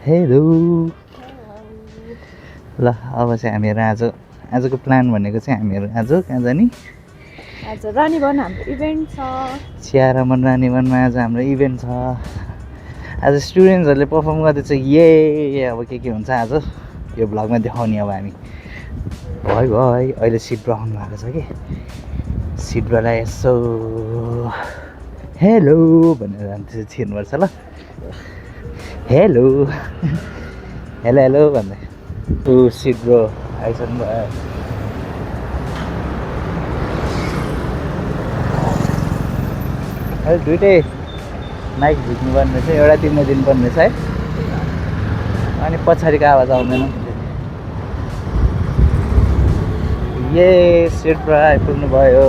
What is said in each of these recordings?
Hello ल अब चाहिँ हामीहरू आजको प्लान भनेको चाहिँ हामीहरू आज कहाँ जाने आज रानीवन हाम्रो इभेन्ट छ चियारमन रानीवनमा आज हाम्रो इभेन्ट छ आज स्टुडेन्ट्सहरूले पर्फर्म गर्दैछ ये अब के हुन्छ आज यो भ्लगमा देखाउने अब हामी भाइ अहिले सिट आउनु भएको छ कि सिटबाट यसो हेलो भनेर जान्छ छिर्नुपर्छ ल हेलो हेलो हेलो भन्दै ऊ सिट ब्रो आइसक्नु भयो अहिले दुइटै माइक झिक्नुपर्ने रहेछ एउटा तिमीले दिनुपर्ने रहेछ है अनि पछाडिको आवाज आउँदैन ये सिट ब्रो आइपुग्नु भयो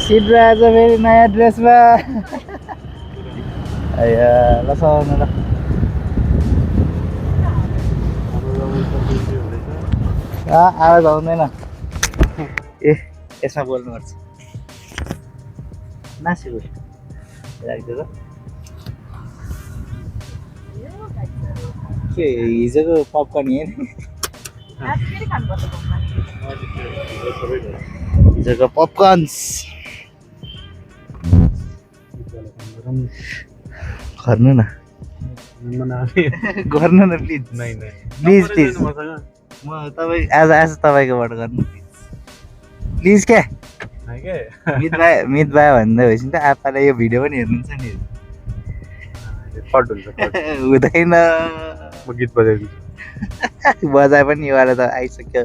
सिट ब्रो आज फेरि नयाँ ड्रेसमा ल सघाउनु ल आवाज आउँदैन ए यसमा बोल्नुपर्छ नासिको राखिदियो के हिजोको पपकर्न हेर्ने हिजोको पपकर्न्स गर्नु न गर्नु न प्लिज प्लिज प्लिज म तपाईँ आज तपाईँकोबाट गर्नु प्लिज क्या मित भाइ भन्दै भएपछि त आप्पालाई यो भिडियो पनि हेर्नुहुन्छ नि हुँदैन म गीत बजाइदिन्छु बजाए पनि योवाला त आइसक्यो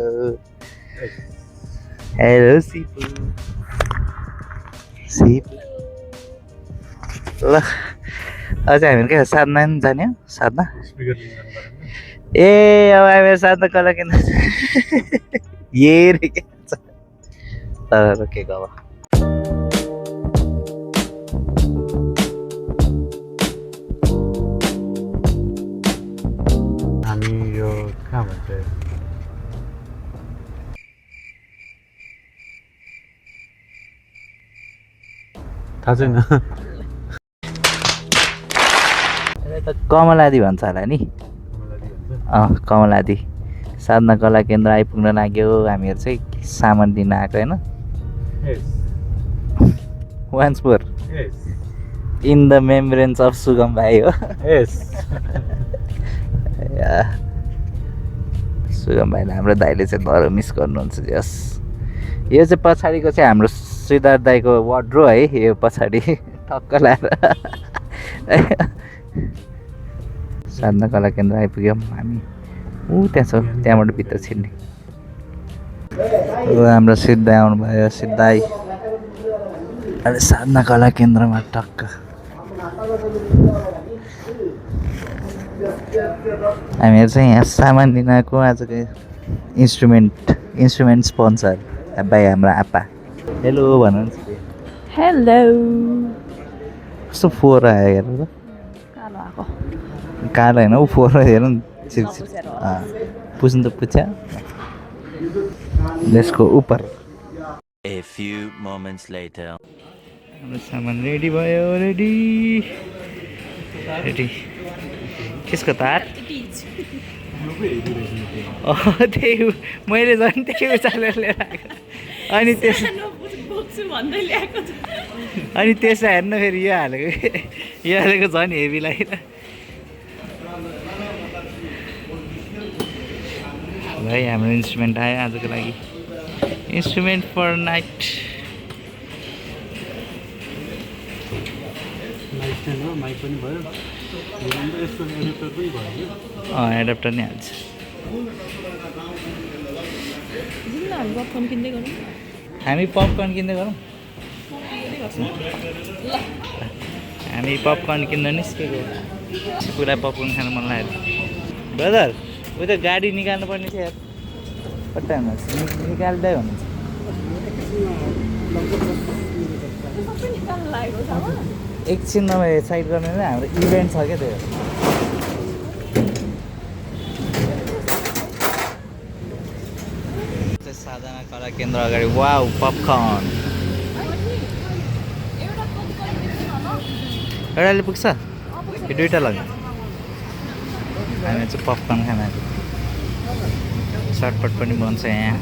हेलो सिपु ल अझै हामीहरू क्या साधना नि जाने हो साधना ए अब हामीहरू साधना कला किन ये रे के तर के अब हामी यो कहाँ भन्छ थाहा छैन कमलादी भन्छ होला नि कमलादी साधना कला केन्द्र आइपुग्न लाग्यो हामीहरू चाहिँ सामान दिन आएको होइन once more in the remembrance of Sugam भाइ हो सुगम भाइले हाम्रो दाइले चाहिँ डह्रो मिस गर्नुहुन्छ जस यो चाहिँ पछाडिको चाहिँ हाम्रो सिद्धार्थ दाइको वार्ड्रो है यो पछाडि टक्क लाएर साधना कला केन्द्र आइपुग्यौँ हामी ऊ त्यहाँ छ त्यहाँबाट भित्र छिर्ने हाम्रो सिद्धाइ आउनुभयो सिद्धाइ अहिले साधना कला केन्द्रमा टक्क हामीहरू चाहिँ यहाँ सामान लिन आएको आजको इन्स्ट्रुमेन्ट स्पोन्सर बाई हाम्रो आप्पा हेलो भन्नुहुन्छ हेलो कस्तो फोहोर आयो हेर त कालो आएको कालो होइन ऊ फोहोर हेर न पुस्नु त पुच्छ्या लेट्स गो ऊपर A few moments later. हाम्रो सामान रेडी भयो रेडी केसको तार त्यही मैले झन् त्यही उचालेर लिएर आएको अनि त्यसलाई हेर्नु फेरि यो हालेको झन् हेभी लाग्यो भाइ हाम्रो इन्स्ट्रुमेन्ट आयो आजको लागि इन्स्ट्रुमेन्ट फर नाइट माइक पनि भयो यसको एडेप्टर पनि भयो एडाप्टर नै हाल्छ हामी पपकर्न किन्दै गरौँ हामी पपकर्न किन्न निस्केको पुरा पपकर्न खानु मन लाग्यो ब्रदर उ त गाडी निकाल्नु पर्ने थियो यार कता हुनुहुन्छ निकाल्दै हुनुहुन्छ एकछिन नभए साइड गर्ने नै हाम्रो इभेन्ट छ क्या त्यो केन्द्र अगाडि वाउ पपकर्न एउटाले पुग्छ कि दुईवटा लग्यो हामी चाहिँ पपकर्न खान आएको सर्टपट पनि बन्छ यहाँ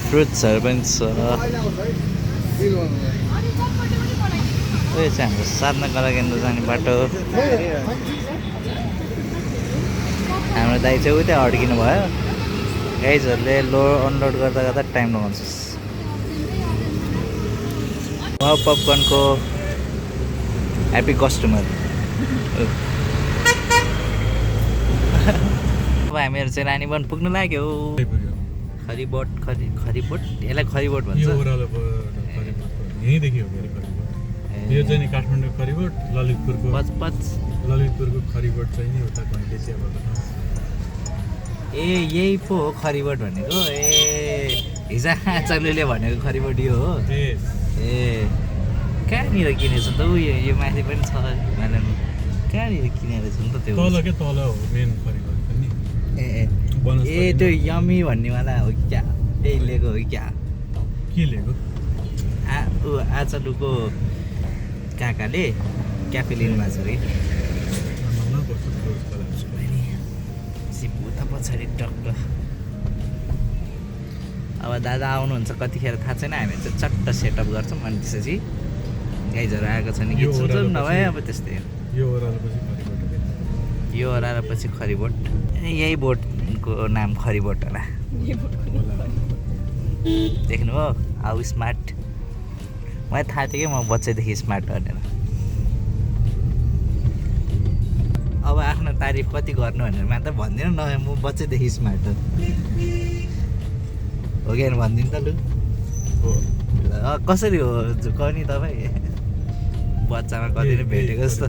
फ्रुट्सहरू पनि छ यो चाहिँ हाम्रो साधना कला केन्द्र जाने बाटो हाम्रो दाइ चाहिँ उतै अड्किनु भयो गाइजहरूले लोड अनलोड गर्दा गर्दा टाइम लगाउँछ वाउ पपकर्नको ह्याप्पी कस्टमर अब हामीहरू चाहिँ रानीवन पुग्नु लाग्यो खरिबोट खरिबोट यसलाई खरिबोट भन्छ यहीँदेखि हो यो चाहिँ काठमाडौँ खरिबोट ललितपुरको ललितपुरको खरिबोट चाहिँ नि उता घैले चिया बगान ए यही पो हो खरिबोट भनेको ए हिजो चल्लुले भनेको खरिबोट यो हो ए कहाँनिर किनेछ त उयो यो माथि पनि छ हिमालयमा कहाँनिर किनेर छ नि त त्यो तल के तल हो मेन खरिबोट पनि ए त्यो यमी भन्नेवाला हो क्या त्यही लिएको हो क्या के लिएको आचलुको काकाले क्याफे लिनुभएको छ अरे उता पछाडि टक्क अब दादा आउनुहुन्छ कतिखेर थाहा छैन हामी चाहिँ चट्ट सेटअप गर्छौँ अनि त्यसपछि गाइजहरू आएको छ नि गीत सुन्छौँ नभए अब त्यस्तै हो यो ओह्रालोपछि खरिबोट यही बोटको नाम खरिबोट होला देख्नुभयो हाउ स्मार्ट मलाई थाहा थियो कि म बच्चैदेखि स्मार्ट भनेर अब आफ्नो तारिफ कति गर्नु भनेर मात्र भन्दिनँ न म बच्चैदेखि स्मार्ट हो कि भनिदिनु त लु कसरी हो झुकाउने तपाईँ बच्चामा कति भेटेको जस्तो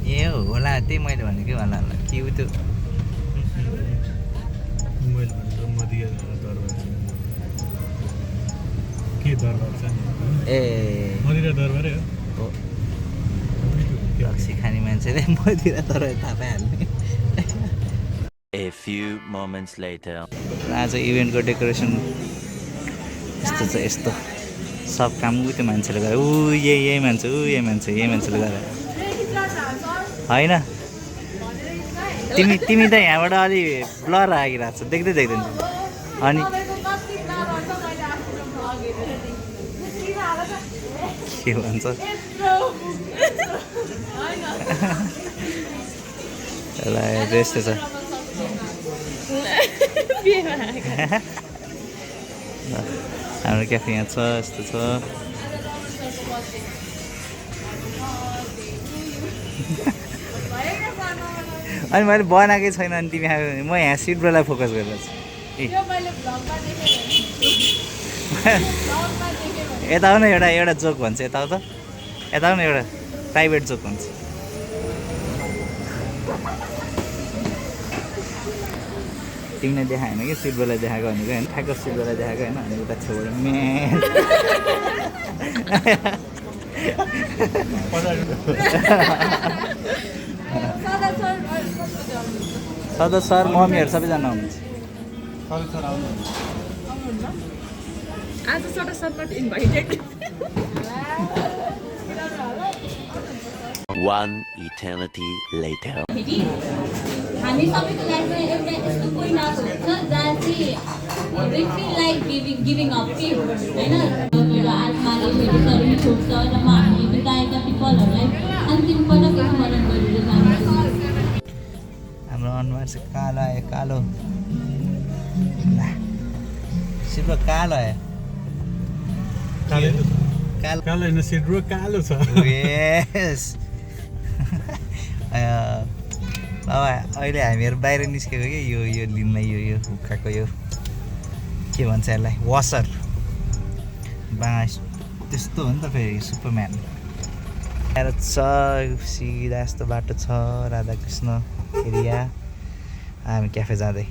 ए होला त्यही मैले भनेकै होला कि उ त्यो ए हो रक्सी खाने मान्छेले मदिरा दरबार थाहा पाइहाल्ने A few moments later. आज इभेन्टको डेकोरेसन यस्तो छ यस्तो सब काम उ त्यो मान्छेले गरे यही मान्छे यही मान्छेले गरे होइन तिमी त यहाँबाट अलि ब्लर आइरहेको छ देख्दै देख्दैन अनि के भन्छ यस्तो छ हाम्रो क्याफे यहाँ छ यस्तो छ अनि मैले बनाएकै छैन अनि तिमी आयो भने म यहाँ सिटबाट फोकस गरेर छु यता आउन एउटा जोक भन्छ यता आउ त यता आउन एउटा प्राइभेट जोक भन्छ तिमीलाई देखाएन कि सिटबेला देखाएको भनेको होइन ठ्याक्क सिटबेला देखाएको होइन अनि उता छेउबाट सदा सर मम्मीहरू सबैजना आउनुहुन्छ One eternity later. हामी सबैको लाइफमा एउटा यस्तो पोइन्ट आएको हुन्छ जहाँ चाहिँ we feel like giving up के होइन मेरो आत्माले मेरो शरीर छोड्छ र म हामीले बिताएका ती पलहरूलाई अन्तिम पटक स्मरण गरेर जान्छु हाम्रो अनुहार चाहिँ कालो आयो कालो सिर्फ कालो आयो कालो होइन सिड्रो कालो छ यस अब अहिले हामीहरू बाहिर निस्केको कि यो लिनमा यो हुक्काको यो के भन्छ यसलाई वासर बाँस त्यस्तो हो नि त फेरि सुपरम्यान आएर छ सिधा यस्तो बाटो छ राधाकृष्ण एरिया हामी क्याफे जाँदै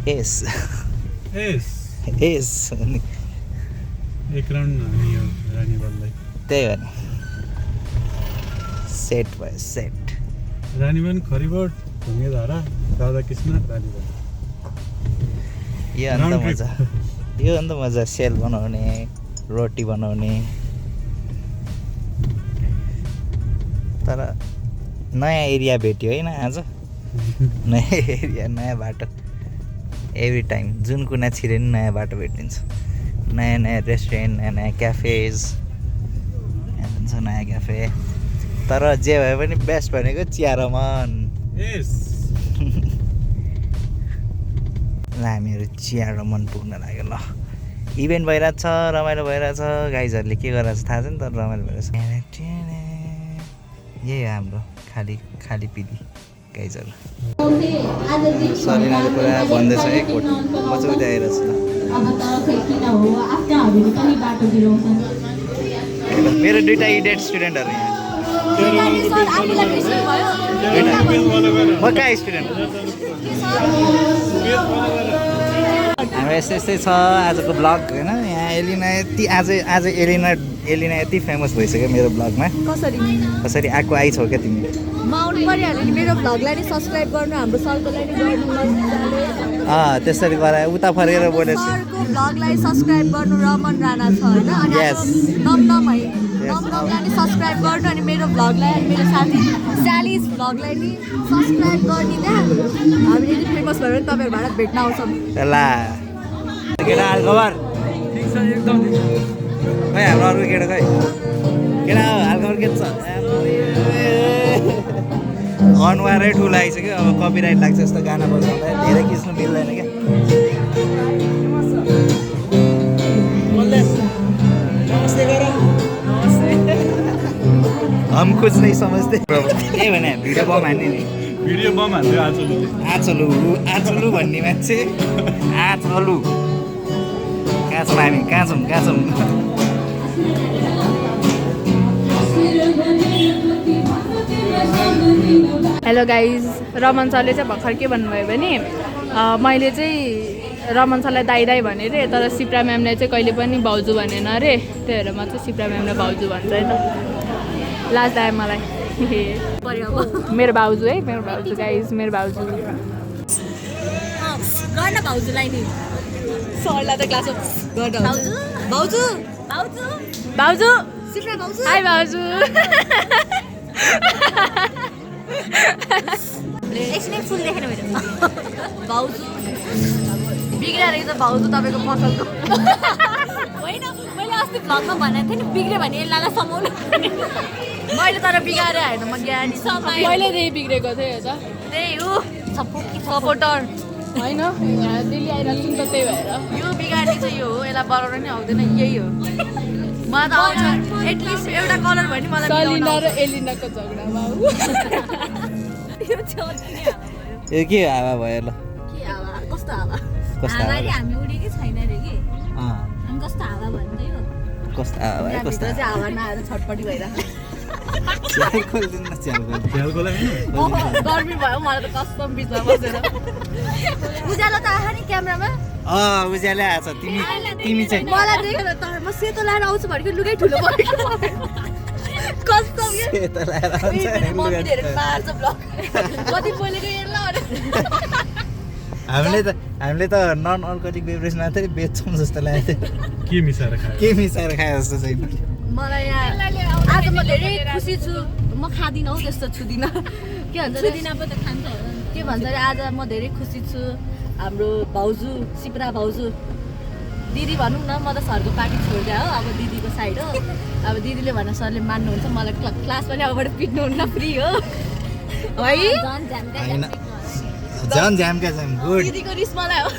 यस एक राउन्ड रानीवनलाई त्यही हो नि सेट भयो सेट रानीवन खरिबोट ढुङ्गेधारा राधाकृष्ण रानीवन यो अन्त मजा यो अन्त मजा सेल बनाउने रोटी बनाउने तर नयाँ एरिया भेट्यो होइन आज नयाँ एरिया नयाँ बाटो एभ्री टाइम जुन कुना छिरे नि नयाँ बाटो भेटिन्छ नयाँ नयाँ रेस्टुरेन्ट नयाँ नयाँ क्याफेज हुन्छ नयाँ क्याफे तर जे भए पनि बेस्ट भनेको चिया रमन यस ल हामीहरू चिया रमन पुग्न लाग्यो ल इभेन्ट भइरहेको छ रमाइलो भइरहेछ गाइजहरूले के गरिरहेको छ थाहा छैन तर रमाइलो भइरहेछ यही हो हाम्रो खाली खाली पिदी गाइजहरू सलिनाले पुरा भन्दैछ है कोट म चाहिँ उता आइरहेको छु ल मेरो दुइटा इडेट स्टुडेन्टहरू यहाँ म कहाँ स्टुडेन्ट हाम्रो यस्तै यस्तै छ आजको ब्लग होइन यहाँ एलिना यति आज एलिना यति फेमस भइसक्यो मेरो ब्लगमा कसरी आइछौ क्या तिमी म आउनु परिहाल्यो नि मेरो भ्लगलाई नि सब्सक्राइब गर्नु हाम्रो सर्कललाई नि गर्नु मजाले त्यसरी गरायो उता फर्केर बोलेपछि सरको भ्लगलाई सब्सक्राइब गर्नु रमन राणा छ होइन अनि Yes. नमनमलाई नि सब्सक्राइब गर्नु अनि मेरो भ्लगलाई अनि मेरो साथी स्यालिस भ्लगलाई नि सब्सक्राइब गरिदिँदा हामीले नि फेमस भयो भने तपाईँहरू भारत भेट्न आउँछौँ ल केटा हालखबर खै हाम्रो अर्को केटा खै केटा हालखबर के छ अनुहारै ठुलो आइसक्यो अब कपिराइट लाग्छ जस्तो गाना बजाउँदा धेरै खिच्नु मिल्दैन क्या हम कुछ नहीं समझते त्यही भने भिडियो बम हान्ने नि भिडियो बम हान्थ्यो आचलु आचलु भन्ने मान्छे आचलु कहाँ छौँ हामी कहाँ छौँ हेलो गाइज रमन सरले चाहिँ भर्खर के भन्नुभयो भने मैले चाहिँ रमन सरलाई दाइ दाइ भने रे तर सिप्रा म्यामलाई चाहिँ कहिले पनि भाउजू भनेन अरे त्यही भएर म चाहिँ सिप्रा म्यामलाई भाउजू भन्छ है त लाज लाग्यो मलाई मेरो भाउजू है मेरो भाउजू गाइज मेरो भाउजू गर्न भाउजूलाई नि सरलाई त क्लास गर्न भाउजू भाउजू भाउजू सिप्रा भाउजू हाई भाउजू एकछिन फुल देखेन मेरो भाउजू बिग्रियो रहेछ भाउजू तपाईँको पसलको होइन मैले अस्ति भ्लगमा भनेको थिएँ नि बिग्रियो भने यसलाई समाउनु मैले तर बिगाएर होइन म ज्ञानी मैले त्यही बिग्रेको थिएँ त त्यही हो सपोर्टर होइन दिल्ली आइरहेको छु नि त त्यही भएर यो बिगार्ने चाहिँ यो हो यसलाई बनाउन नि आउँदैन यही हो मलाई त आउँछ एटलिस्ट एउटा कलर भयो नि मलाई सलिना र एलिनाको झगडामा यो के हावा भयो ल के हावा कस्तो हावा कस्तो हावा हामी उडेकै छैन रे कि अँ, अनि कस्तो हावा भन्दै हो कस्तो हावा भयो कस्तो त्यहाँभित्र चाहिँ हावा नआएर छटपट्टि भइरहेको च्याल खोलिदिनु न च्याल खोल्नु। झ्यालको लागि गर्मी भयो मलाई त कस्तो बिचमा बसेर उज्यालो त आहा नि क्यामेरामा उज्याले आएछ तिमी चाहिँ मलाई देखेर तर म सेतो लाएर आउँछु भनेको लुगै ठुलो परेको कस्तो सेतो लाएर आउँछ नि लुगा। मम्मीले पार्छ ब्लग कति बोलेको हेर्ला हामीले त नन अल्कोहोलिक बेभरेज मात्रै बेच्छौँ जस्तो लागेको थियो के मिसाएर खायो के मिसाएर खाए जस्तो छैन मलाई यहाँ आज म धेरै खुसी छु म खाँदिनँ हौ त्यस्तो छुदिनँ के भन्छ छुदिना पो त खान्छ होला नि के भन्छ अरे आज म धेरै खुसी छु हाम्रो भाउजू सिप्रा भाउजू दिदी भनौँ न म त सरको पार्टी छोडिदिएँ हो अब दिदीको साइड हो अब दिदीले भने सरले मान्नुहुन्छ मलाई क्लास पनि अगाडि पिट्नुहुन्न फ्री हो है झन् झ्याम्का होइन झन् झ्यामका छन् गुड दिदीको रिस मलाई हो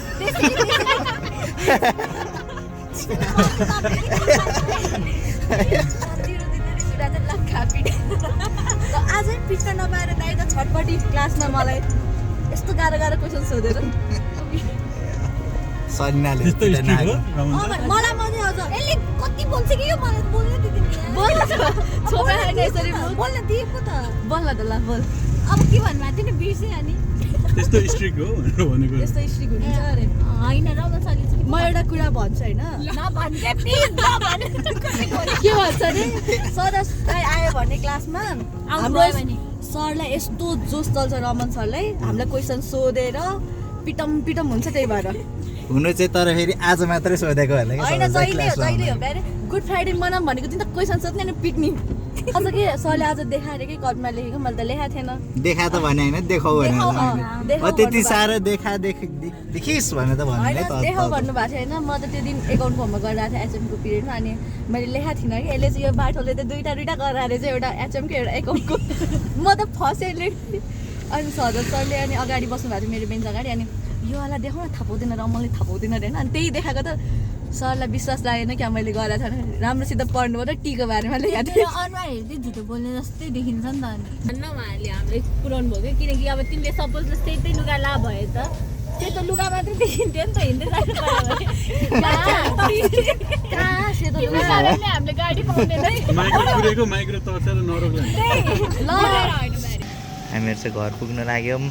आजै पिट्न नपाएर दाइ त छटपट्टि क्लासमा मलाई यस्तो गाह्रो गाह्रो क्वेसन सोधेर सलिनाले त्यस्तो स्ट्रिक हो रमन सर? मलाई मजा आउँछ यसले कति बोल्छ कि यो मलाई बोल्नै दिँदैन बोल्न छोपेर यसरी बोल्न दिएको त बोल्न त ल बोल अब के भन्नुभएको थियो नि बिर्सेँ अनि त्यस्तो स्ट्रिक हो भनेर भनेको यस्तो स्ट्रिक हुन्छ अरे होइन रमन सरले चाहिँ म एउटा कुरा भन्छु होइन नभन्थे प्लिज नभन् के भन्छ अरे सदा दाइ आयो भने क्लासमा हाम्रो भयो भने। सरलाई यस्तो जोस चल्छ रमन सरलाई हामीलाई क्वेसन सोधेर पिटम पिटम हुन्छ त्यही भएर हुनु चाहिँ तर फेरि आज मात्रै सोधेको होला कि होइन सबैलाई जहिले हो क्लासमा जहिले हो आउँदा। बिहान गुड फ्राइडे मनाऊँ भनेको दिन त क्वेसन सोध्ने अनि पिट्ने अझ के सरले आज देखाएर कि कलममा लेखेको मैले त लेखाएको थिएन देखा त भने होइन देखाउ भने देखाउ, देखाउ त्यति भन्नुभएको। साह्रो देखिस् भने त भन्नु होइन है त देखाउ भन्नुभएको थियो होइन म त त्यो दिन एकाउन्ट फर्ममा गरिरहेको थिएँ एचएमको पिरियडमा अनि मैले लेखाएको थिइनँ कि यसले चाहिँ यो बाटोले त दुइटा गराएर चाहिँ एउटा एचएमको एउटा एकाउन्टको म त फसेँ अनि सरले अनि अगाडि बस्नु भएको थियो मेरो बेन्च अगाडि अनि यो वाला देखाउन थापाउँदैन र मलाई थापाउँदैन अरे होइन अनि त्यही देखाएको त सरलाई विश्वास लागेन क्या मैले गरेको थिएँ भने राम्रोसित पढ्नु पर्यो टीको बारेमा लेखाएको थिएँ अनुहार हेर्दै झुटो बोल्ने जस्तै देखिन्छ नि त अनि उहाँहरूले हामीलाई पुऱ्याउनु भयो कि किनकि अब तिमीले सपोज सेतै लुगा ला भए त सेतो लुगा मात्रै देखिन्थ्यो नि त हिँड्दै जानु कहाँ सेतो तिम्रो कारणले हामीले गाडी पाउँदैन माइक्रो पुरेको माइक्रो तर्सेर नरोक्ला ल हामीहरू चाहिँ घर पुग्न लाग्यौँ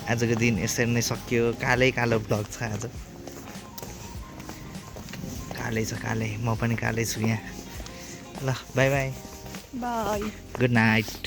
आजको दिन यसरी नै सकियो कालै कालो ब्लग छ आज कालै छ कालै म पनि कालै छु यहाँ ल by by by good night